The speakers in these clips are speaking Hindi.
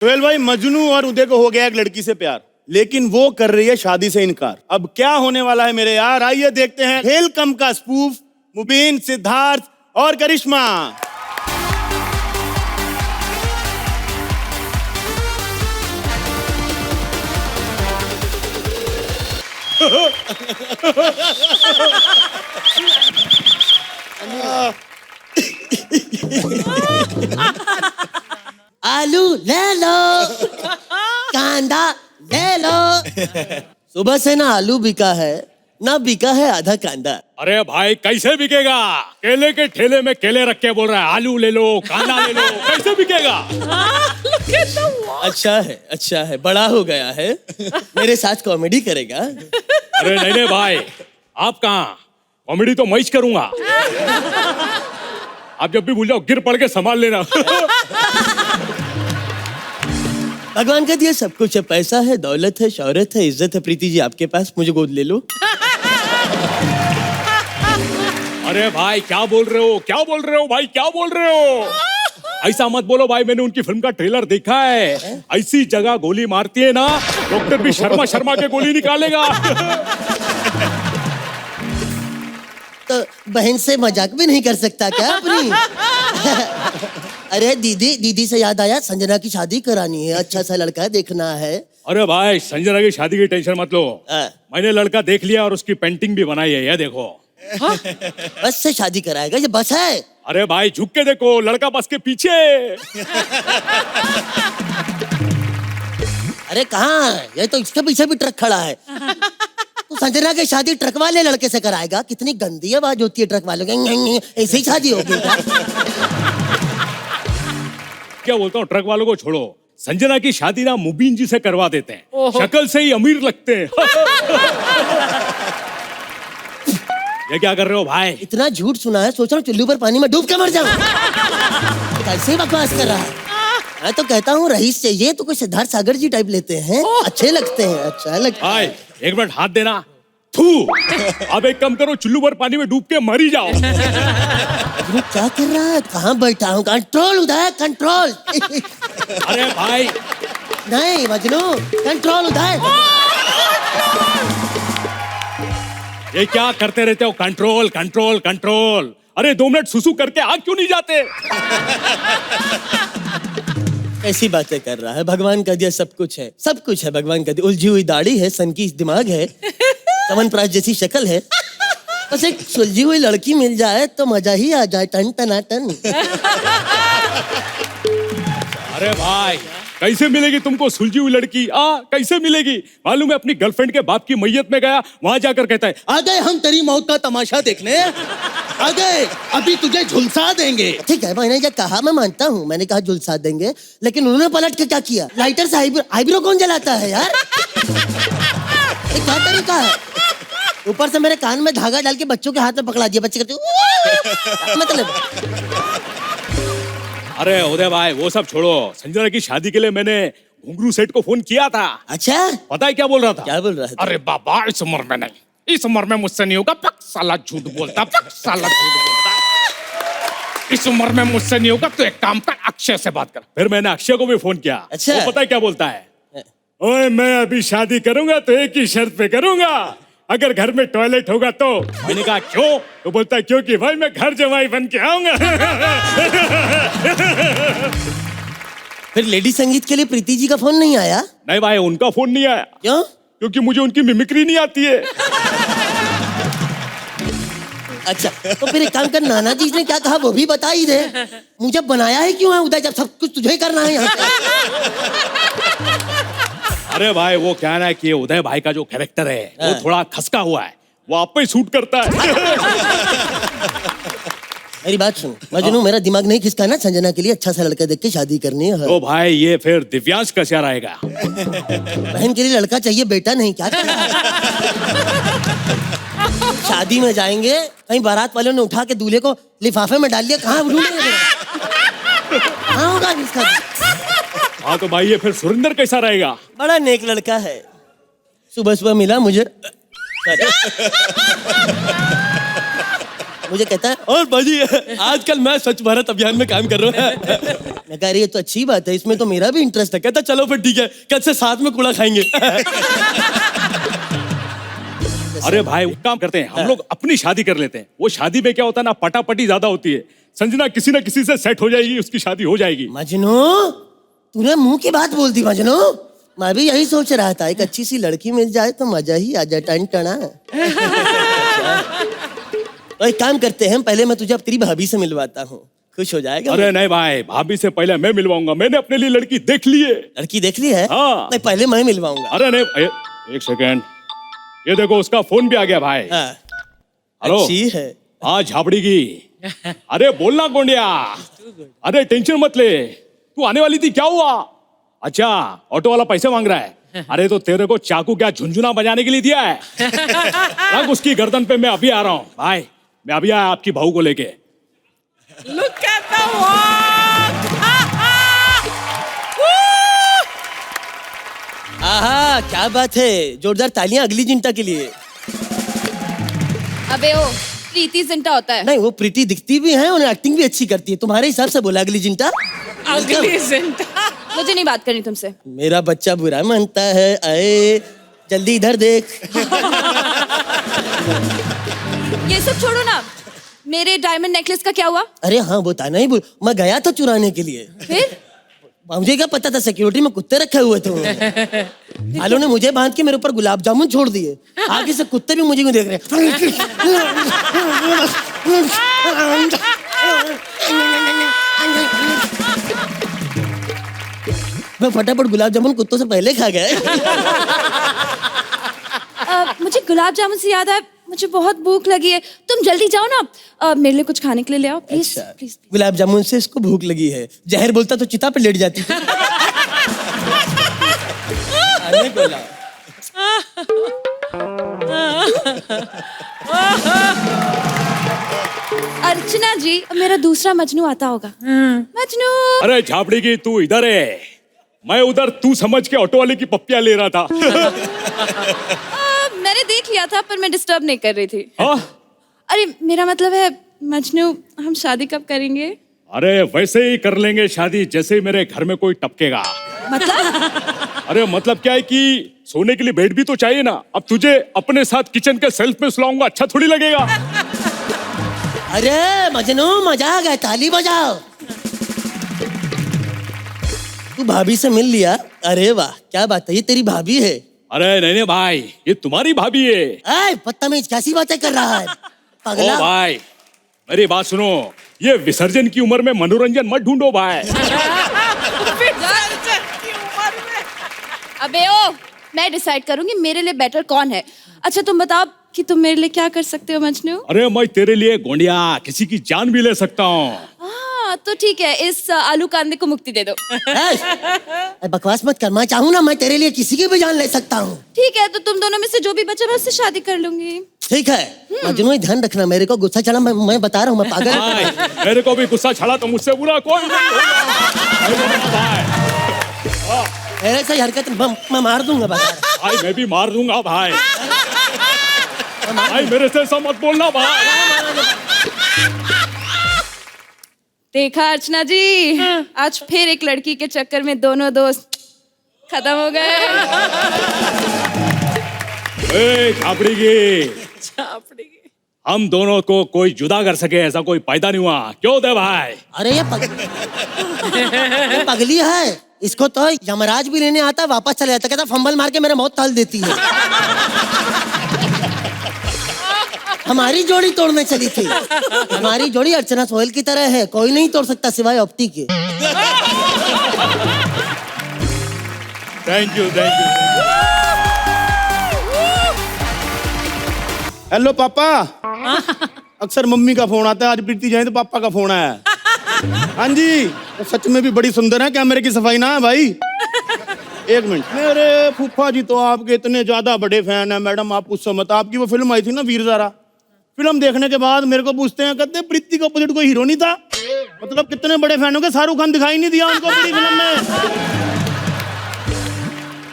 सोहेल भाई, मजनू और उदय को हो गया एक लड़की से प्यार, लेकिन वो कर रही है शादी से इनकार। अब क्या होने वाला है मेरे यार, आइए देखते हैं खेल कम का स्पूफ मुबीन, सिद्धार्थ और करिश्मा। आलू ले लो, कांदा ले लो। सुबह से ना आलू बिका है ना बिका है आधा कांदा। अरे भाई कैसे बिकेगा? केले के ठेले में केले रख के बोल रहा है आलू ले लो, कांदा ले लो, कैसे बिकेगा? अच्छा है, बड़ा हो गया है, मेरे साथ कॉमेडी करेगा। अरे नहीं भाई, आप कहाँ? कॉमेडी तो मैं ही करूंगा। आप जब भी भूल जाओ गिर पड़ के संभाल लेना। भगवान का दिया सब कुछ है, पैसा है, दौलत है, शौहरत है, इज्जत है। प्रीति जी आपके पास, मुझे गोद ले लो। अरे भाई क्या बोल रहे हो भाई, क्या बोल रहे हो? ऐसा मत बोलो भाई, मैंने उनकी फिल्म का ट्रेलर देखा है। ऐसी जगह गोली मारती है ना, डॉक्टर भी शर्मा के गोली निकालेगा। तो बहन से मजाक भी नहीं कर सकता क्या अपनी? अरे दीदी से याद आया, संजना की शादी करानी है, अच्छा सा लड़का देखना है। अरे भाई संजना की शादी की टेंशन मत लो, मैंने लड़का देख लिया और उसकी पेंटिंग भी बनाई है, ये देखो। बस से शादी कराएगा? ये बस है? अरे भाई झुक के देखो, लड़का बस के पीछे। अरे कहाँ? ये तो इसके पीछे भी ट्रक खड़ा है। तो संजना की शादी ट्रक वाले लड़के से कराएगा? कितनी गंदी आवाज होती है ट्रक वालों की, ऐसे ही शादी होगी क्या बोलता हूँ, ट्रक वालों को छोड़ो, संजना की शादी ना मुबीन जी से करवा देते हैं, शक्ल से ही अमीर लगते हैं। ये क्या कर रहे हो भाई? इतना झूठ सुना है, सोच रहा हूँ चुल्लू पर पानी में डूब के मर जाऊं। कैसे बकवास कर रहा है? मैं तो कहता हूँ रईस चाहिए तो कोई सिद्धार्थ सागर जी टाइप लेते हैं, अच्छे लगते हैं, अच्छा लगता है। भाई एक मिनट हाथ देना। थू, अब एक काम करो, चुल्लू पर पानी में डूब के मर ही जाओ। क्या कर रहा है? कहाँ बैठा हूँ? कंट्रोल उदय, कंट्रोल। अरे भाई नहीं मजनू, कंट्रोल उदय। ये क्या करते रहते हो? Control control control. अरे 2 मिनट सुसु करके आग क्यों नहीं जाते? ऐसी बातें कर रहा है, भगवान का दिया सब कुछ है, सब कुछ है भगवान का दिया। उलझी हुई दाढ़ी है, सन की दिमाग है, चमन प्राश जैसी शक्ल है, बस एक सुलझी हुई लड़की मिल जाए तो मजा ही आ जाए, टन टना टन। अरे भाई कैसे मिलेगी तुमको सुलझी हुई लड़की? कैसे मिलेगी? मालूम है, अपनी गर्लफ्रेंड के बाप की मैयत में गया, वहां जाकर कहता है आ गए हम तेरी मौत का तमाशा देखने, आ गए, अभी तुझे झुलसा देंगे। ठीक है, मैंने ये कहा, मैं मानता हूँ, मैंने कहा झुलसा देंगे, लेकिन उन्होंने पलट के क्या किया? लाइटर से आईब्रो कौन जलाता है यार? ये क्या तरीका है? ऊपर से मेरे कान में धागा डाल के बच्चों के हाथ में पकड़ा दिया, बच्चे करते मतलब। अरे उदय भाई वो सब छोड़ो, संजना की शादी के लिए मैंने घुंघरू सेठ को फोन किया था। अच्छा, पता है क्या बोल रहा था? क्या बोल रहा था? अरे बाबा इस उम्र में नहीं, इस उम्र में मुझसे नहीं होगा, पक साला झूठ बोलता, पक साला झूठ बोलता। इस उम्र में मुझसे नहीं होगा तो एक काम कर, अक्षय से बात कर। फिर मैंने अक्षय को भी फोन किया। अच्छा, वो पता है क्या बोलता है? ओए मैं अभी शादी करूंगा तो एक ही शर्त पे करूंगा, अगर घर में टॉयलेट होगा तो। मैंने कहा क्यों? तो बोलता है क्योंकि भाई मैं घर जमाई बन के आऊंगा। फिर लेडी संगीत के लिए प्रीति जी का फोन नहीं आया? नहीं भाई उनका फोन नहीं आया। क्यों? क्योंकि मुझे उनकी मिमिक्री नहीं आती है। अच्छा, तो फिर एक काम कर, नाना जी ने क्या कहा वो भी बता ही दे। मुझे बनाया है क्यों है उदय, जब सब कुछ तुझे ही करना है यहाँ पे? अरे भाई वो क्या है कि उदय भाई का जो कैरेक्टर है वो थोड़ा खसका हुआ है, वो आप पे सूट करता है। मेरी बात सुन मजनू, मेरा दिमाग नहीं खिसका ना, संजना के लिए अच्छा सा लड़का देख के शादी करनी है। तो भाई ये फिर दिव्यांश कैसा रहेगा? बहन के लिए लड़का चाहिए, बेटा नहीं। क्या शादी में जाएंगे, कहीं बारात वालों ने उठा के दूल्हे को लिफाफे में डाल लिया, कहाँ ढूंढेंगे? कहाँ होगा इसका? हाँ तो भाई ये फिर सुरेंद्र कैसा रहेगा? बड़ा नेक लड़का है, सुबह सुबह मिला मुझे। मुझे कहता है और बाजी आजकल मैं स्वच्छ भारत अभियान में काम कर रहा हूँ। मैं कह रही है तो अच्छी बात है, इसमें तो मेरा भी इंटरेस्ट है। कहता चलो फिर ठीक है, कल से साथ में कूड़ा खाएंगे। अरे भाई एक काम करते हैं, हम लोग अपनी शादी कर लेते हैं। वो शादी में क्या होता है ना, पटापटी ज्यादा होती है। संजना किसी न किसी से सेट हो जाएगी, उसकी शादी हो जाएगी। मजनू, तूने मुंह की बात बोल दी मजनू। मैं भी यही सोच रहा था, एक अच्छी सी लड़की मिल जाए तो मजा ही आ जाए। टन टना। तो एक काम करते हैं, पहले मैं तुझे अब तेरी भाभी से मिलवाता हूँ, खुश हो जाएगा। अरे नहीं भाई, भाभी से पहले मैं मिलवाऊंगा। मैंने अपने लिए लड़की देख ली है। लड़की देख ली है? हाँ। नहीं, पहले मैं मिलवाऊंगा। अरे नहीं, एक सेकेंड, ये देखो उसका फोन भी आ गया भाई। हाँ। हेलो। अच्छी है। हाँ झापड़ी की। अरे बोलना गोंडिया। अरे टेंशन मत ले, तू आने वाली थी, क्या हुआ? अच्छा, ऑटो वाला पैसे मांग रहा है। अरे तो तेरे को चाकू क्या झुंझुना बजाने के लिए दिया है? रख उसकी गर्दन पे, मैं अभी आ रहा हूँ भाई। मैं अभी आया आपकी बहू को लेके। Look at the walk! आहा, क्या बात है। जोरदार तालियां अगली जिंटा के लिए। अबे ओ, प्रीति जिंटा होता है। नहीं, वो प्रीति दिखती भी है और एक्टिंग भी अच्छी करती है। तुम्हारे हिसाब से बोला अगली जिंटा? अगली जिंटा। मुझे नहीं बात करनी तुमसे। मेरा बच्चा बुरा मानता है। आए, जल्दी इधर देख। ये सब छोड़ो ना, मेरे डायमंड नेकलेस का क्या हुआ? अरे हाँ, बताना ही भूल, मैं गया था चुराने के लिए। फिर मुझे क्या पता था सिक्योरिटी में कुत्ते रखे हुए थे उन्होंने। आलो ने मुझे बांध के मेरे ऊपर गुलाब जामुन छोड़ दिए। आगे से कुत्ते भी मुझे क्यों देख रहे मैं फटाफट गुलाब जामुन कुत्तों से पहले खा गए। मुझे गुलाब जामुन से याद आया, मुझे बहुत भूख लगी है। तुम जल्दी जाओ ना, मेरे लिए कुछ खाने के लिए ले आओ प्लीज। अच्छा, प्लीज। गुलाब जामुन से इसको भूख लगी है। जहर बोलता तो चिता पे लेट जाती थी। आने को लाओ। अर्चना जी, मेरा दूसरा मजनू आता होगा। मजनू। अरे झापड़ी की, तू इधर है, मैं उधर। तू समझ के ऑटो वाले की पप्पियां ले रहा था। मैंने देख लिया था, पर मैं डिस्टर्ब नहीं कर रही थी। हाँ? अरे मेरा मतलब है मजनू, हम शादी कब करेंगे? अरे वैसे ही कर लेंगे शादी जैसे ही मेरे घर में कोई टपकेगा। मतलब? अरे मतलब क्या है कि सोने के लिए बेड भी तो चाहिए ना। अब तुझे अपने साथ किचन के सेल्फ में सुलाऊंगा, अच्छा थोड़ी लगेगा? अरे मजनू, मजा आ गया, ताली बजाओ। तू भाभी से मिल लिया? अरे वाह, क्या बात है, ये तेरी भाभी है? अरे नहीं भाई, ये तुम्हारी भाभी है। ऐ बदतमीज, कैसी बातें कर रहा है ओ पगला। भाई, मेरी बात सुनो, ये विसर्जन की उम्र में मनोरंजन मत ढूंढो भाई। अबे ओ, मैं डिसाइड करूंगी मेरे लिए बेटर कौन है। अच्छा तुम बताओ कि तुम मेरे लिए क्या कर सकते हो मजनू? अरे मैं तेरे लिए गोंडिया किसी की जान भी ले सकता हूँ। हाँ तो ठीक है, इस आलू कांदे को मुक्ति दे दो। ऐ, बकवास मत कर, मैं चाहूँ ना मैं तेरे लिए किसी की भी जान ले सकता हूँ। ठीक है, तो तुम दोनों में से जो भी बचे मैं उससे शादी कर लूंगी। ठीक है, मजनू ध्यान रखना, मेरे को गुस्सा चढ़ा, मैं बता रहा हूँ, मैं पागल। भाई, मेरे को भी गुस्सा छड़ा तो मुझसे बुरा कोई नहीं होगा। भाई, ऐसे ही हरकत मैं मार दूंगा बता। भाई मैं भी मार दूंगा भाई। भाई मेरे से ऐसा मत बोलना भाई। देखा अर्चना जी, आज फिर एक लड़की के चक्कर में दोनों दोस्त खत्म हो गए। ए झापड़ी की, हम दोनों को कोई जुदा कर सके ऐसा कोई पैदा नहीं हुआ, क्यों दे भाई? अरे ये पगली है, इसको तो यमराज भी लेने आता, वापस चले जाता, कहता फंबल मार के मेरा मौत टाल देती है। हमारी जोड़ी तोड़ने चली थी। हमारी जोड़ी अर्चना सोहेल की तरह है, कोई नहीं तोड़ सकता सिवाय ऑप्टी के। Thank you, thank you. Hello पापा। अक्सर मम्मी का फोन आता है, आज प्रीति जाए तो पापा का फोन आया। हाँ जी, तो सच में भी बड़ी सुंदर है, कैमरे की सफाई ना है भाई। एक मिनट, मेरे फूफा जी तो आपके इतने ज्यादा बड़े फैन है मैडम, आप उससे मत। आपकी वो फिल्म आई थी ना वीर ज़ारा, फिल्म देखने के बाद मेरे को पूछते हैं, कहते हैं प्रीति के अपोजिट कोई हीरो नहीं था। मतलब कितने बड़े फैन हो गए, शाहरुख खान दिखाई नहीं दिया उनको पूरी फिल्म में।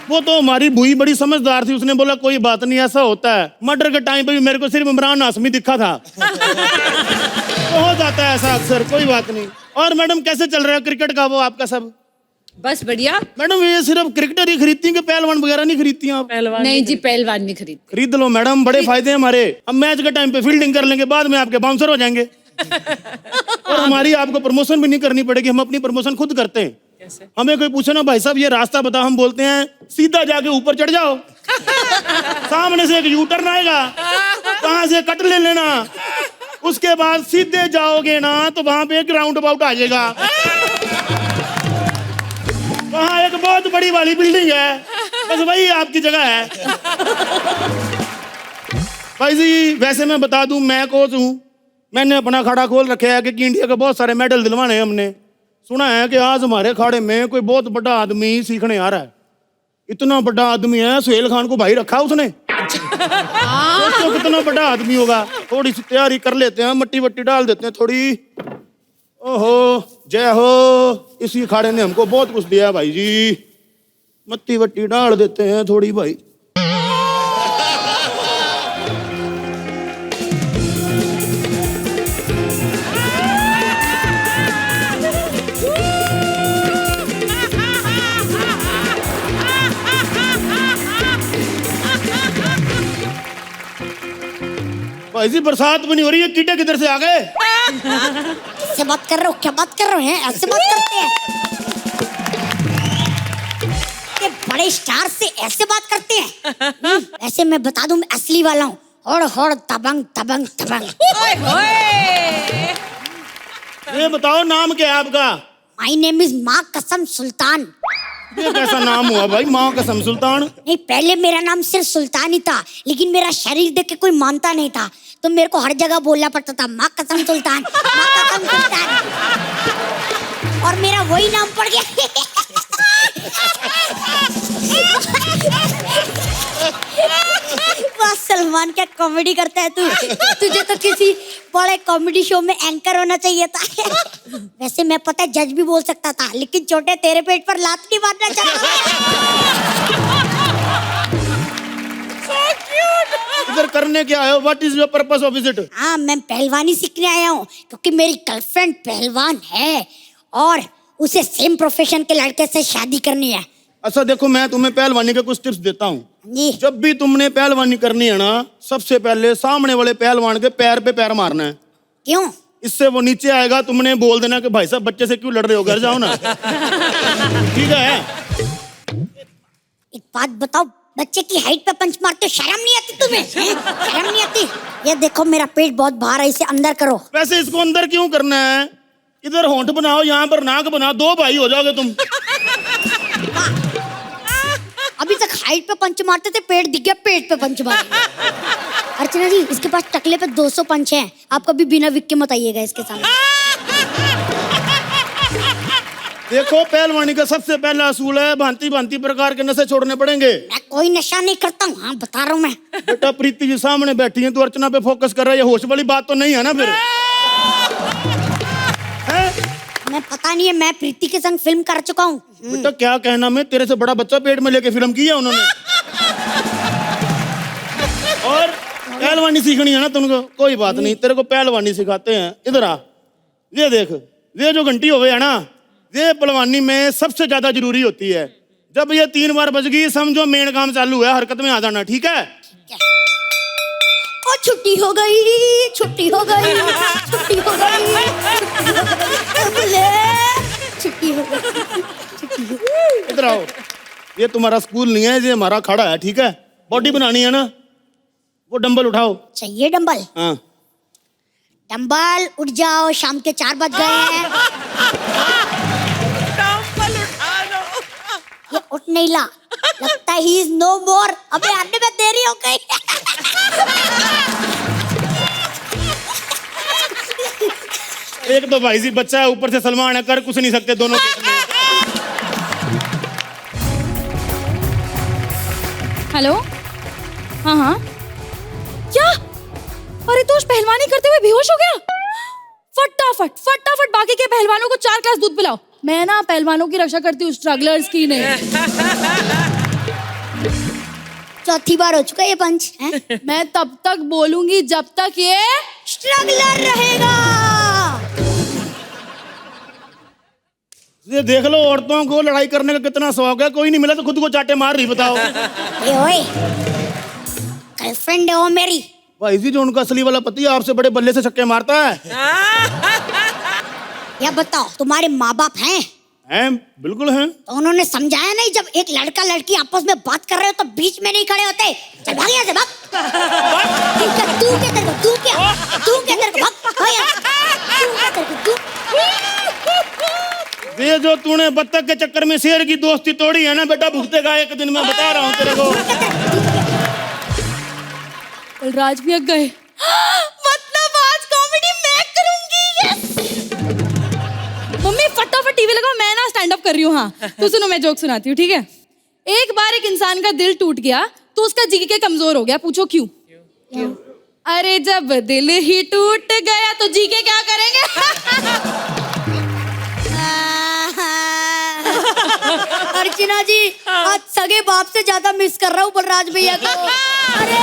वो तो हमारी भूई बड़ी समझदार थी, उसने बोला कोई बात नहीं, ऐसा होता है। मर्डर के टाइम पे भी मेरे को सिर्फ इमरान हाशमी दिखा था। तो हो जाता है ऐसा अक्सर, कोई बात नहीं। और मैडम कैसे चल रहा है क्रिकेट का वो आपका सब? बस बढ़िया। मैडम ये सिर्फ क्रिकेटर ही खरीदती हैं कि पहलवान वगैरह नहीं खरीदती हैं आप? नहीं जी, पहलवान नहीं खरीद। खरीद लो मैडम, बड़े फायदे हैं हमारे। हम मैच के टाइम पे फील्डिंग कर लेंगे, बाद में आपके बाउंसर हो जाएंगे। और हमारी आपको प्रमोशन भी नहीं करनी पड़ेगी, हम अपनी प्रमोशन खुद करते हैं। कैसे? हमें कोई पूछे ना भाई साहब ये रास्ता बताओ, हम बोलते हैं सीधा जाके ऊपर चढ़ जाओ, सामने से एक यू टर्न आएगा, वहां से कट ले लेना, उसके बाद सीधे जाओगे ना तो वहां पे एक राउंड अबाउट आ जाएगा, वहां एक बहुत बड़ी वाली बिल्डिंग है, बस वही आपकी जगह है। भाई जी वैसे मैं बता दूं, मैं कोच हूं, मैंने अपना अखाड़ा खोल रखा है कि इंडिया के बहुत सारे मेडल दिलवाने हैं हमने। सुना है कि आज हमारे अखाड़े में कोई बहुत बड़ा आदमी सीखने आ रहा है। इतना बड़ा आदमी है, सुहेल खान को भाई रखा उसने। तो कितना बड़ा आदमी होगा। थोड़ी सी तैयारी कर लेते हैं, मट्टी वट्टी डाल देते हैं थोड़ी। ओहो जय हो, इसी अखाड़े ने हमको बहुत कुछ दिया भाई जी, मट्टी वट्टी डाल देते हैं थोड़ी भाई। भाई जी बरसात भी नहीं हो रही है, कीटे किधर से आ गए? ऐसे बात कर रहे हो? क्या बात कर रहे हैं? ऐसे बात करते हैं? ये बड़े स्टार से ऐसे बात करते हैं? ऐसे मैं बता दूं, मैं असली वाला हूँ। होड़ होड़ तबंग तबंग तबंग। ये बताओ नाम क्या है आपका? माय नेम इज माँ कसम सुल्तान। ये कैसा नाम हुआ भाई, माँ कसम सुल्तान? नहीं, पहले मेरा नाम सिर्फ सुल्तान ही था, लेकिन मेरा शरीर देख के कोई मानता नहीं था, तो मेरे को हर जगह बोलना पड़ता था माँ कसम सुल्तान, माँ कसम सुल्तान, और मेरा वही नाम पड़ गया। वाह सलमान, क्या कॉमेडी करता है तू। तुझे तो किसी बड़े कॉमेडी शो में एंकर होना चाहिए था। वैसे मैं पता है जज भी बोल सकता था, लेकिन छोटे तेरे पेट पर लात नहीं मारना चाहता। इधर करने क्या आए हो? What is your purpose of visit? हाँ, मैं पहलवानी सीखने आया हूँ, क्योंकि मेरी गर्लफ्रेंड पहलवान है और उसे सेम प्रोफेशन के लड़के से शादी करनी है। अच्छा देखो, मैं तुम्हें पहलवानी के कुछ टिप्स देता हूँ। जी। जब भी तुमने पहलवानी करनी है ना, सबसे पहले सामने वाले पहलवान के पैर पे पैर मारना है। क्यों? इससे वो नीचे आएगा, तुमने बोल देना कि भाई साहब बच्चे से क्यों लड़ रहे हो, घर जाओ ना। ठीक है? एक बात बताओ, बच्चे की हाइट पे पंच मारते हो, शर्म नहीं आती तुम्हें? शर्म नहीं आती? ये देखो मेरा पेट बहुत बाहर है, इसे अंदर करो। वैसे इसको अंदर क्यों करना है? इधर होंठ बनाओ, यहाँ पर नाक बनाओ, 2 भाई हो जाओगे तुम। अभी तक हाइट पे पंच मारते थे, पेट दिख गया, पेट पे पंच मारे। अर्चना जी, इसके पास टकले पे 200 पंच हैं, आप कभी बिना विक के मत आइएगा इसके सामने। देखो पहलवानी का सबसे पहला असूल है, भांति भांति प्रकार के नशे छोड़ने पड़ेंगे। मैं कोई नशा नहीं करता हूँ, हाँ बता रहा हूँ मैं। बेटा प्रीति जी सामने बैठी है, तू अर्चना पे फोकस कर रहा है, ये होश वाली बात तो नहीं है ना फिर? मैं पता नहीं है, मैं प्रीति के संग फिल्म कर चुका हूँ। बेटा क्या कहना, मैं तेरे से बड़ा बच्चा पेट में लेके फिल्म की है उन्होंने। और पहलवानी सीखनी है ना तुमको, कोई बात नहीं, तेरे को पहलवानी सिखाते हैं। इधर आ, ये देख, ये जो घंटी हो गई है ना, ये पहलवानी में सबसे ज्यादा जरूरी होती है। जब ये 3 बार बज गई, समझो मेन काम चालू है, हरकत में आ जाना। ठीक है? ओ छुट्टी हो गई, छुट्टी हो गई, छुट्टी हो गई, छुट्टी हो गई। इधर आओ, ये तुम्हारा स्कूल नहीं है, ये हमारा खड़ा है। ठीक है? बॉडी बनानी है ना, वो डंबल उठाओ। चाहिए डंबल? हाँ डंबल उठ जाओ, शाम के 4 बज गए हैं। डंबल उठा लो। ये उठ नहीं ला, लगता है ही इज नो मोर। अबे आने में देरी हो गई। एक तो भाई जी बच्चा है, ऊपर से सलमान है, कर कुछ नहीं सकते दोनों। हेलो? हाँ हाँ, क्या? अरे तोश पहलवानी करते हुए बेहोश हो गया? फटाफट फटाफट बाकी के पहलवानों को 4 ग्लास दूध पिलाओ। मैं ना पहलवानों की रक्षा करती हूँ, स्ट्रगलर्स की नहीं। चौथी बार हो चुका ये पंच हैं? मैं तब तक बोलूंगी जब तक ये स्ट्रगलर रहेगा। ये देख लो, औरतों को लड़ाई करने का कितना शौक है। कोई नहीं मिला तो खुद को चाटे मार रही। बताओ ए ओए, गर्लफ्रेंड है वो मेरी। भाई जी, जो उनका असली वाला पति आपसे बड़े बल्ले से छक्के मारता है। या बताओ, तुम्हारे माँ बाप हैं? हैं, बिल्कुल हैं। तो उन्होंने समझाया नहीं, जब एक लड़का लड़की आपस में बात कर रहे हो तो बीच में नहीं खड़े होते। चल भाग यहाँ से, भाग। तू क्या तेरे को, तू क्या तेरे को, भाग, भाग यहाँ से। तू क्या तेरे को, तू। ये जो तूने बत्तख के चक्कर में शेर की दोस्ती तोड़ी है ना बेटा, भुगतेगा एक दिन। मैं बता रहा हूँ तेरे को। कल राज भी गए। मतलब आज कॉमेडी मैं करूंगी। यस। मम्मी फटाफट टीवी लगाओ, मैं ना स्टैंड अप कर रही हूँ। हाँ तो सुनो, मैं जोक सुनाती हूँ, ठीक है। एक बार एक इंसान का दिल टूट गया तो उसका जीके कमजोर हो गया। पूछो क्यों? अरे जब दिल ही टूट गया तो जीके क्या करेंगे? अर्चना जी, आज सगे बाप से ज्यादा मिस कर रहा हूँ बलराज भैया को। अरे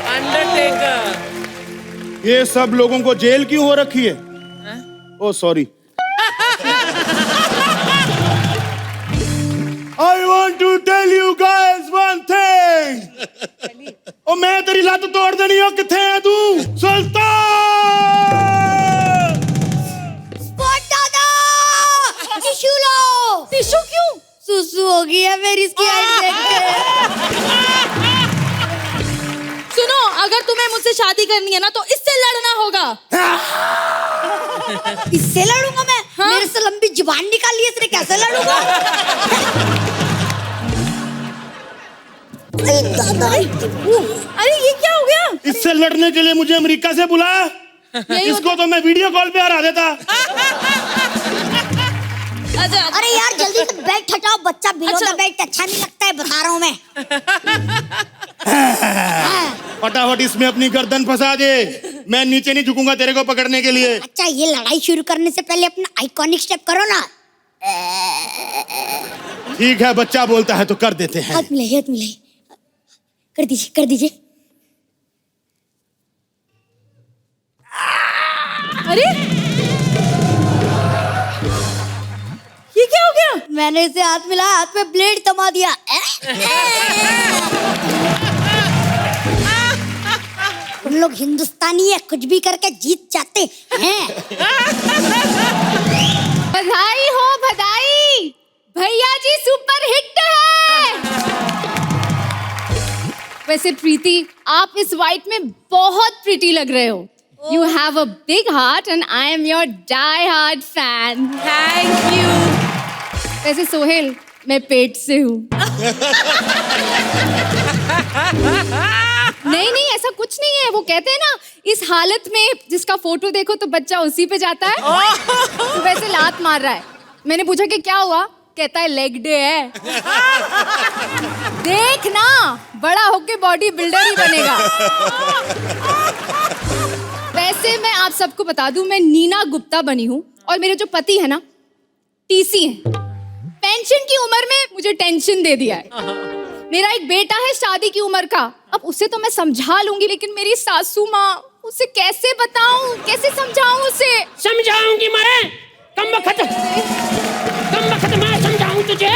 अंडरटेकर। ये सब लोगों को जेल क्यों हो रखी है? Oh sorry. I want to tell you guys one thing. ओ मैं तेरी लत तोड़ देनी हो। किथे है तू? सुल्तान! स्पॉट दादा, टिश्यू लो। टिश्यू क्यों? सुसु हो गई है मेरी इसकी हाइट देख के। सुनो, अगर तुम्हें मुझसे शादी करनी है ना तो इससे लड़ना होगा। इससे लड़ूंगा मैं? हाँ? मेरे से लंबी जुबान निकाली है, इससे कैसे लड़ूंगा? अरे दादा, अरे ये क्या हो गया? इससे लड़ने के लिए मुझे अमेरिका से बुला। इसको तो मैं वीडियो कॉल पे हरा देता। अच्छा, अरे यार जल्दी से बेल्ट हटाओ, बच्चा बिलो अच्छा। द बेल्ट अच्छा नहीं लगता है, बता रहा हूँ मैं। फटाफट इसमें अपनी गर्दन फंसा दे। मैं नीचे नहीं झुकूंगा तेरे को पकड़ने के लिए। अच्छा, ये लड़ाई शुरू करने से पहले अपना आइकॉनिक स्टेप करो ना। ठीक है, बच्चा बोलता है तो कर देते हैं। हाथ मिले, हाथ मिले। कर दीजिए, कर दीजिए। अरे ये क्या हो गया? मैंने इसे हाथ मिलाया, हाथ में ब्लेड थमा दिया। उन लोग हिंदुस्तानी है, कुछ भी करके जीत जाते हैं। बधाई हो बधाई, भैया जी सुपर हिट है। वैसे प्रीति, आप इस वाइट में बहुत प्रीटी लग रहे हो। You have a big heart and I am your die-hard fan. Thank you. वैसे सोहेल, मैं पेट से हूँ। नहीं नहीं, ऐसा कुछ नहीं है। वो कहते हैं ना, इस हालत में जिसका फोटो देखो तो बच्चा उसी पे जाता है। तो वैसे लात मार रहा है। मैंने पूछा कि क्या हुआ, कहता है लेग डे है। देख ना, बड़ा होके बॉडी बिल्डर ही बनेगा। वैसे मैं आप सबको बता दूं, मैं नीना गुप्ता बनी हूँ और मेरे जो पति है ना, टीसी हैं। पेंशन की उम्र में मुझे टेंशन दे दिया है। मेरा एक बेटा है शादी की उम्र का। अब उसे तो मैं समझा लूंगी, लेकिन मेरी सासू माँ, उसे कैसे बताऊं, कैसे समझाऊं उसे? समझाऊंगी मैं। कम वक्त मैं समझाऊं तुझे।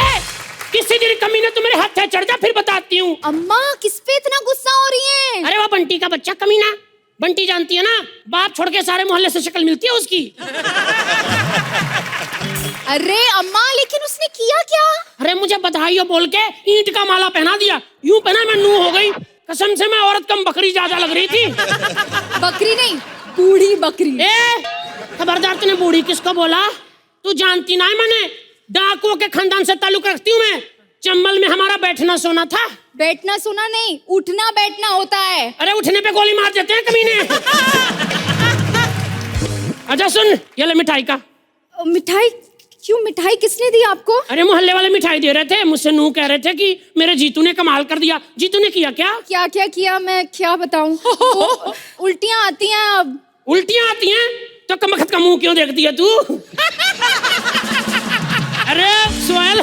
किसी दिन कमी ने तुम्हारे हाथ से चढ़ जा, फिर बताती हूँ। अम्मा किस पे इतना गुस्सा हो रही है? अरे वो बंटी का बच्चा कमीना। बंटी जानती है ना, बाप छोड़ के सारे मोहल्ले से शक्ल मिलती है उसकी। अरे अम्मा, लेकिन उसने किया क्या? अरे मुझे बधाई हो बोल के ईंट का माला पहना दिया। यूं पहना मैं नूह हो गई। कसम से मैं औरत कम बकरी ज्यादा लग रही थी। बकरी नहीं, बूढ़ी बकरी। ए, खबरदार, तूने बूढ़ी किसको बोला? तू जानती ना है, मैंने डाकुओं के खानदान से ताल्लुक रखती हूँ मैं। चंबल में हमारा बैठना सोना था। बैठना सोना नहीं, उठना बैठना होता है। अरे उठने पे गोली मार देते हैं कमीने। अच्छा सुन, ये ले मिठाई का। मिठाई क्यों, मिठाई किसने दी आपको? अरे मोहल्ले वाले मिठाई दे रहे थे, मुझसे नू कह रहे थे कि मेरे जीतू ने कमाल कर दिया। जीतू ने किया क्या? क्या क्या किया, मैं क्या बताऊं? वो उल्टियां आती हैं अब। उल्टियां आती हैं? तो कमबख्त का मुंह क्यों देखती है तू? अरे सोहेल,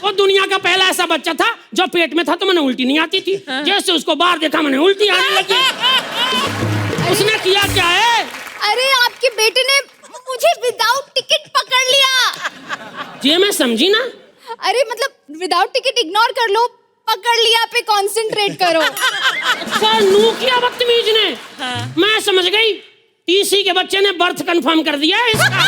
वो दुनिया का पहला ऐसा बच्चा था जो पेट में था तो मैंने उल्टी नहीं आती थी, जैसे उसको बाहर देखा मैंने उल्टी आने लगी। उसने किया क्या है? अरे आपके बेटे ने मुझे विदाउट टिकट पकड़ लिया। ये मैं समझी ना। अरे मतलब विदाउट टिकट इग्नोर कर लो, पकड़ लिया पे कंसंट्रेट करो। अच्छा, नू किया बदतमीज ने। मैं समझ गई, टीसी के बच्चे ने बर्थ कंफर्म कर दिया है इसका।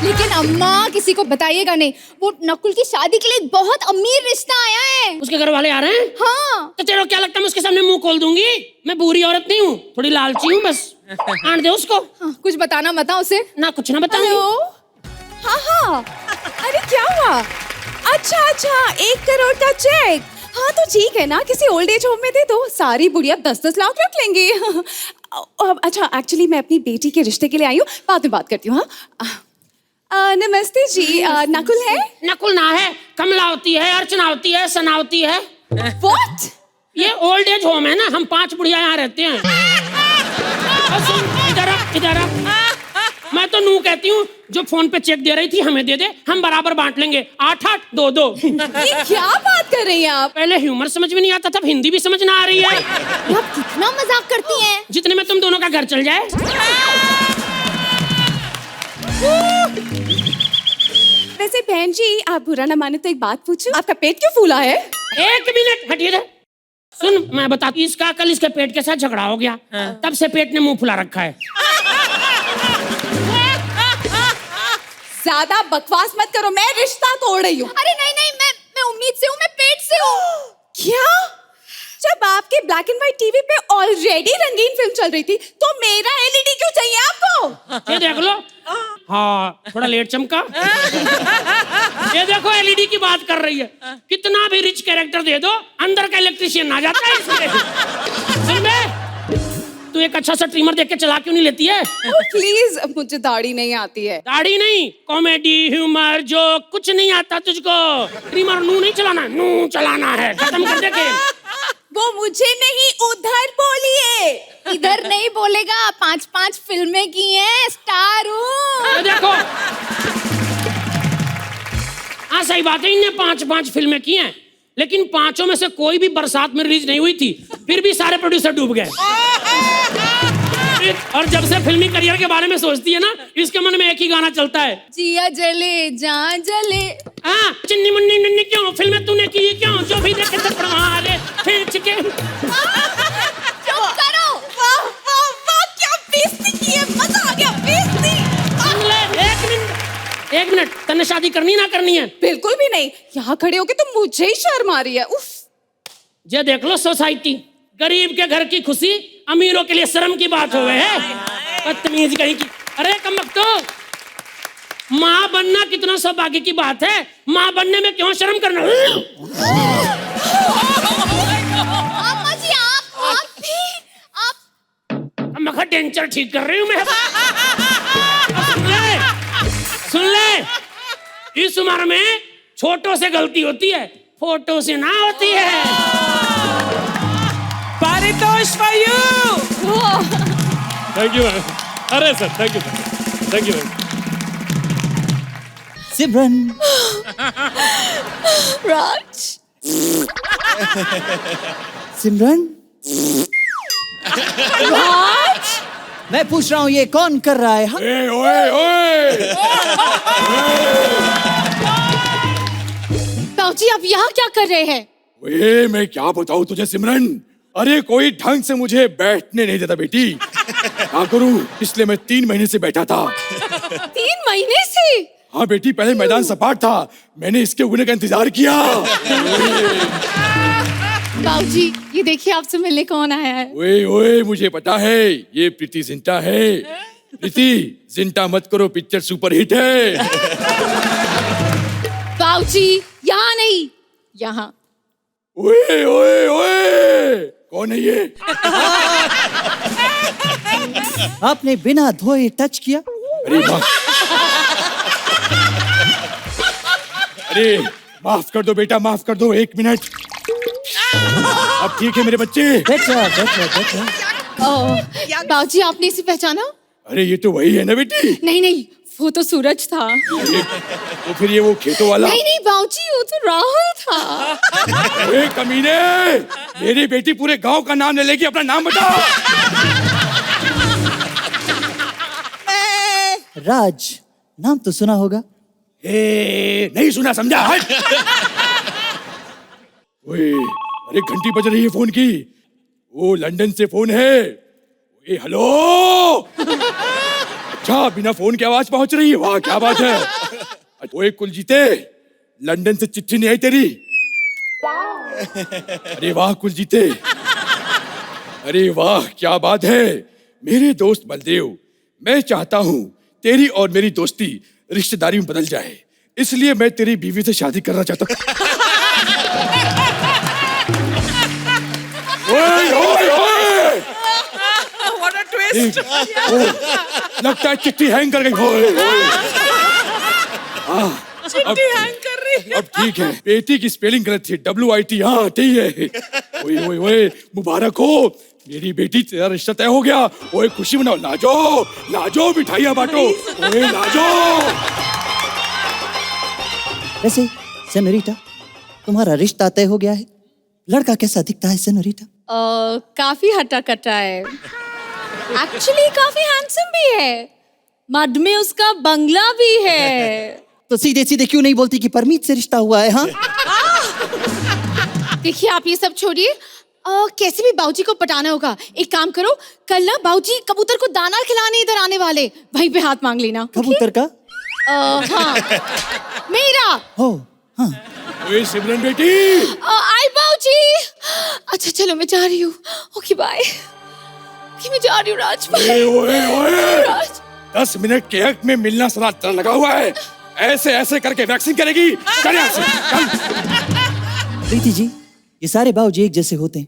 लेकिन अम्मा किसी को बताइएगा नहीं, वो नकुल की शादी के लिए एक बहुत अमीर रिश्ता आया है। उसके घर वाले आ रहे हैं? हाँ। तो तेरे को क्या लगता है मैं उसके सामने मुंह खोल दूंगी? मैं बुरी औरत नहीं हूँ, थोड़ी लालची हूँ बस। आने दे उसको। हाँ, कुछ बताना मत उसे। ना कुछ ना बताऊंगी। हाँ हाँ, अरे क्या हुआ? अच्छा अच्छा, 1 करोड़ का चेक। हाँ तो ठीक है ना, किसी ओल्ड एज होम में दे दो, सारी बुढ़िया 10-10 लाख रख लेंगे। अच्छा, एक्चुअली मैं अपनी बेटी के रिश्ते के लिए आई हूँ, बाद में बात करती हूँ। हाँ नमस्ते जी, नकुल है? नकुल ना है, कमलावती है, अर्चनावती है, सनावती है। What? ये ओल्ड एज होम है ना, हम 5 बुढ़िया यहाँ रहते हैं। और सुन, इधर आ। मैं तो नू कहती हूँ, जो फोन पे चेक दे रही थी हमें दे दे, हम बराबर बांट लेंगे, 8-8 2-2। ये क्या बात कर रही हैं आप? पहले ह्यूमर समझ में नहीं आता था, हिंदी भी समझ ना आ रही है। आप कितना मजाक करती हैं। जितने में तुम दोनों का घर चल जाए। वैसे बहन जी, आप बुरा ना माने तो एक बात पूछूं, आपका पेट क्यों फूला है? 1 मिनट हटिए रे। सुन, मैं बताती, इसका कल इसके पेट के साथ झगड़ा हो गया, तब से पेट ने मुंह फुला रखा है। ज्यादा बकवास मत करो, मैं रिश्ता तोड़ रही हूँ। अरे नहीं नहीं, मैं उम्मीद से हूँ, मैं पेट से हूँ। क्या? जब आपके ब्लैक एंड व्हाइट टीवी पे ऑलरेडी रंगीन फिल्म चल रही थी, तो मेरा एलईडी क्यों चाहिए आपको? ये देख लो। हाँ, थोड़ा लेट चमका। ये देखो, एलईडी की बात कर रही है। कितना भी रिच कैरेक्टर दे दो, अंदर का इलेक्ट्रिशियन आ जाता है इसमें। सुन बे, तू एक अच्छा सा ट्रिमर देख के चला क्यों नहीं लेती है? प्लीज, मुझे दाढ़ी नहीं आती है। दाढ़ी नहीं, कॉमेडी, ह्यूमर, जो कुछ नहीं आता तुझको। ट्रिमर नू नहीं चलाना, नू चलाना है। खत्म कर दे के। वो मुझे नहीं, उधर बोलिए। इधर नहीं बोलेगा, 5-5 फिल्में की हैं, स्टार हूँ। ये देखो, हाँ सही बात है, इनने 5-5 फिल्में की हैं, लेकिन 5 में से कोई भी बरसात में रिलीज नहीं हुई थी, फिर भी सारे प्रोड्यूसर डूब गए। और जब से फिल्मी करियर के बारे में सोचती है ना, इसके मन में एक ही गाना चलता है, जिया जले जहाँ जले। हाँ, चिन्नी मुन्नी नन्नी क्यों फिल्में तूने की क्यों, जो भी देखे थप्पड़ मारे खींच के। चुप करो। वाह वाह वाह, क्या बेइज्जती की है, मजा आ गया, बेइज्जती। सुन ले, 1 मिनट, तन्ने शादी करनी ना करनी है? बिल्कुल भी नहीं, यहाँ खड़े होके तो मुझे ही शर्म आ रही है। उफ। ये देख लो सोसाइटी, गरीब के घर की खुशी अमीरों के लिए शर्म की बात हो गई है। बदतमीज कहीं की। अरे कमबख्तो, माँ बनना कितना सौभाग्य की बात है, माँ बनने में क्यों शर्म करना? अम्मा जी, आप भी, आप। मैं डेंचर ठीक कर रही हूँ मैं। सुन ले, इस उम्र में छोटों से गलती होती है, फोटो से ना होती है। Paritosh for you. Thank you ma'am. अरे sir, thank you sir, thank you ma'am. Simran. Raj. Simran. Raj. मैं पूछ रहा हूँ ये कौन कर रहा है? हाँ? ओए ओए। बाबूजी, आप यहाँ क्या कर रहे हैं? ओए, मैं क्या बताऊँ तुझे सिमरन, अरे कोई ढंग से मुझे बैठने नहीं देता बेटी। क्या करूँ, इसलिए मैं 3 महीने से बैठा था। 3 महीने से? हाँ बेटी, पहले मैदान सपाट था, मैंने इसके उगने का इंतजार किया। बाबूजी, ये देखिए आपसे मिलने कौन आया है। ओए ओए, मुझे पता है, ये प्रीति जिंटा है। प्रीति जिंटा मत करो, पिक्चर सुपरहिट है। बाबूजी, यहाँ नहीं, यहाँ। ओए ओए ओए, कौन है ये? आपने बिना धोए टच किया? अरे वाह, अरे माफ कर दो बेटा, माफ कर दो, 1 मिनट। अब ठीक है मेरे बच्चे? बेटा बेटा बेटा बाबूजी आपने इसे पहचाना? अरे ये तो वही है ना बेटी? नहीं नहीं, वो तो सूरज था। अरे, तो फिर ये वो खेतों वाला? नहीं नहीं बाबूजी, वो तो राहुल था। अरे कमीने, मेरी बेटी पूरे गांव का नाम ले लेगी, अपना नाम बताओ। राज, नाम तो सुना होगा। नहीं सुना, समझा? हट। ओए, अरे घंटी बज रही है फोन की। वो लंदन से फोन है। ओए हेलो। अच्छा, बिना फोन की आवाज पहुंच रही है, वाह क्या बात है। ओए कुलजीते, लंदन से चिट्ठी नहीं आई तेरी? अरे वाह कुलजीते, अरे वाह क्या बात है। मेरे दोस्त बलदेव, मैं चाहता हूं तेरी और मेरी दोस्ती रिश्तेदारी में बदल जाए, इसलिए मैं तेरी बीवी से शादी करना चाहता हूं। ओए ओए ओए, What a twist! लगता है चिट्ठी हैंग कर गई। ओए ओए, चिट्ठी हैंग कर रही है। अब ठीक है, बेटी की स्पेलिंग गलत थी, WIT, हाँ ठीक है। ओए ओए ओए, मुबारक हो, मेरी बेटी तेरा रिश्ता तय हो गया। ओए खुशी मनाओ, लाजो लाजो, मिठाइयाँ बांटो। ओए लाजो। वैसे सेनोरिटा, तुम्हारा रिश्ता तय हो गया है। लड़का कैसा दिखता है सेनोरिटा? काफी हट्टा कट्टा है, एक्चुअली काफी हैंडसम भी है, मड में उसका बंगला भी है। तो सीधे सीधे क्यों नहीं बोलती कि परमीत से रिश्ता हुआ है? हाँ देखिए आप ये सब छोड़िए, कैसे भी बाबूजी को पटाना होगा। एक काम करो, कल ना बाबूजी कबूतर को दाना खिलाने इधर आने वाले, वहीं पे हाथ मांग लेना। कबूतर का? हाँ मेरा। हो हाँ। ओए सिमरन बेटी। आई बाबूजी। अच्छा चलो मैं जा रही हूँ। Okay bye. मैं जा रही हूँ राज। ओए ओए ओए, राज 10 मिनट के हक में मिलना सरा लगा हुआ है। ऐसे ऐसे करके वैक्सीन करेगी? चल यहाँ से, चल। प्रीति जी, ये सारे बाबूजी एक जैसे होते हैं।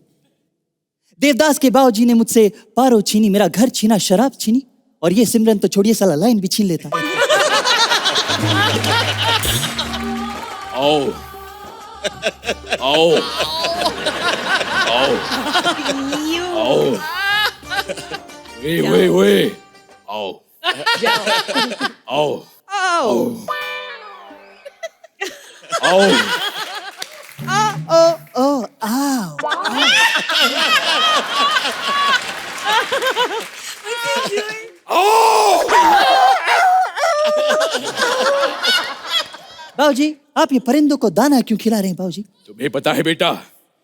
देवदास के बाबूजी ने मुझसे पारो छीनी, मेरा घर छीना, शराब छीनी, और ये सिमरन तो छोड़िए साला लाइन भी छीन लेता है। आओ आओ आओ आओ, वे वे वे, आओ आओ आओ आओ। ओ ओ आओ। बाबूजी, आप ये परिंदों को दाना क्यों खिला रहे हैं बाबूजी? तुम्हें पता है बेटा,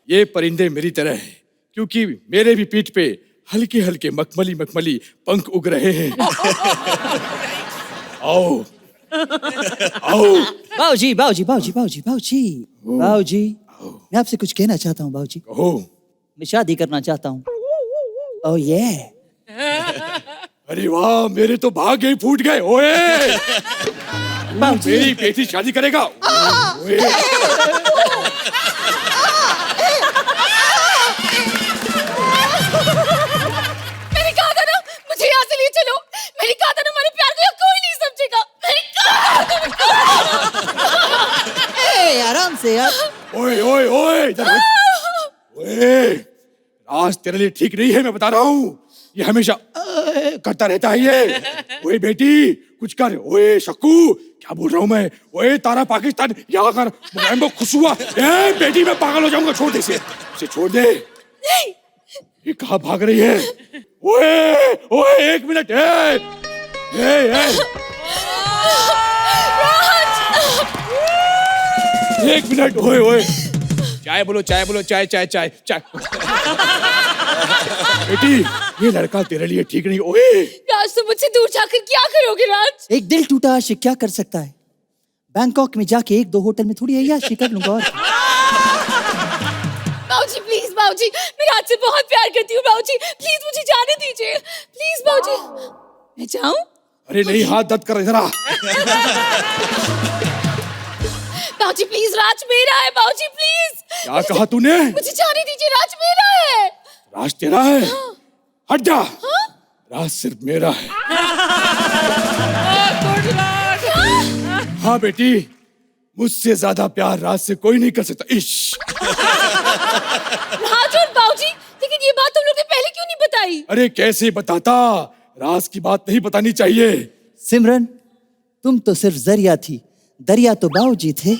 ये परिंदे मेरी तरह हैं, क्योंकि मेरे भी पीठ पे हल्के हल्के मखमली मखमली पंख उग रहे हैं। आओ आओ। बाबूजी बाबूजी बाबूजी बाबूजी बाबूजी बाबूजी, मैं आपसे कुछ कहना चाहता हूँ बाबूजी। कहो। मैं शादी करना चाहता हूँ। ओह ये। अरे वाह, मेरे तो भाग्य ही फूट गए। ओए बाबूजी। मेरी बेटी शादी करेगा? ओए मैंने कहा था ना, मुझे यहाँ से ले चलो। मैंने कहा था ना, हमारे प्यार को कोई नहीं समझेगा। मैंने कहा ए, आराम से यार। ओए ओए ओए, इधर हट। ओए, राज तेरे लिए ठीक नहीं है, मैं बता रहा हूँ। ये हमेशा करता रहता है ये। ओए बेटी कुछ कर। ओए शक्कू, क्या बोल रहा हूँ मैं? ओए तारा पाकिस्तान, यहाँ कर। मुलायम को खुश हुआ। ए बेटी, मैं पागल हो जाऊंगा, छोड़ दे इसे छोड़ दे। ये कहाँ भाग रही है? ओए ओए, 1 मिनट। ए 1 मिनट। ओए ओए, चाय बोलो, चाय बोलो, चाय चाय चाय चाय। बेटी, ये लड़का तेरे लिए ठीक नहीं। ओए राज, तुम मुझसे दूर जाकर क्या करोगे राज? एक दिल टूटा आशिक क्या कर सकता है? बैंकॉक में जाके 1-2 होटल में थोड़ी अय्याशी कर लूंगा। और बाबूजी प्लीज, बाबूजी मैं राज से बहुत प्यार करती हूँ। बाबूजी प्लीज मुझे जाने दीजिए, प्लीज बाबूजी। मैं जाऊँ? अरे नहीं, हाथ दर्द कर, इधर आ। बाबूजी प्लीज, राज मेरा है। बाबूजी प्लीज। क्या कहा तूने? मुझे जाने दीजिए, राज मेरा है। राज तेरा है? हट जा। राज सिर्फ मेरा है। हाँ बेटी, मुझसे ज्यादा प्यार राज से कोई नहीं कर सकता। इश। राज और बाबूजी, लेकिन ये बात तुम लोग ने पहले क्यों नहीं बताई? अरे कैसे बताता, राज की बात नहीं बतानी चाहिए। सिमरन, तुम तो सिर्फ जरिया थी, दरिया तो बाबूजी थे।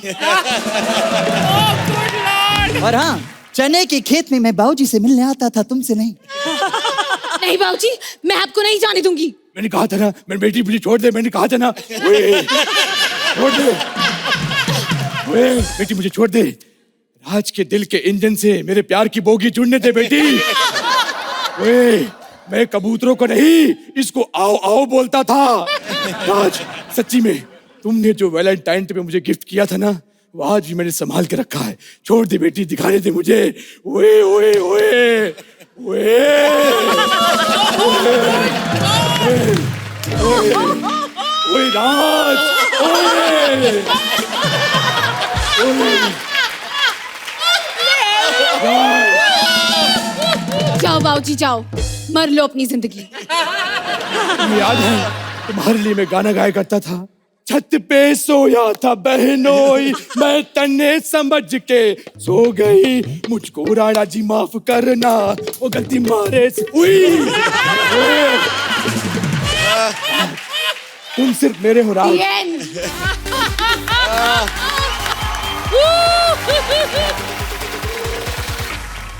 और हाँ, चने के खेत में मैं बाबूजी से मिलने आता था, तुमसे नहीं। नहीं बाबूजी, मैं आपको नहीं जाने दूंगी। मैंने कहा था ना, मेरी बेटी मुझे छोड़ दे, मैंने कहा था ना। ओए, छोड़ दे, ओए, बेटी मुझे छोड़ दे। राज के दिल के इंजन से मेरे प्यार की बोगी जुड़ने दे बेटी। ओए, मैं कबूतरों को नहीं, इसको आओ आओ बोलता था। राज, सच्ची में तुमने जो वैलेंटाइन डे पे मुझे गिफ्ट किया था ना, वो आज भी मैंने संभाल के रखा है। छोड़ दे बेटी, दिखाने दे मुझे। ओए ओए ओए ओए ओए राज, ओए जाओ बाबूजी जाओ, मर लो अपनी जिंदगी। तुम्हें याद है तुम्हारे लिए मैं गाना गाया करता था? छत पे सोया था बहनोई, मैं तन्ने समझ के सो गई, मुझको राणा जी माफ करना, वो गलती मारे से हुई। तुम सिर्फ मेरे हो राज। The end.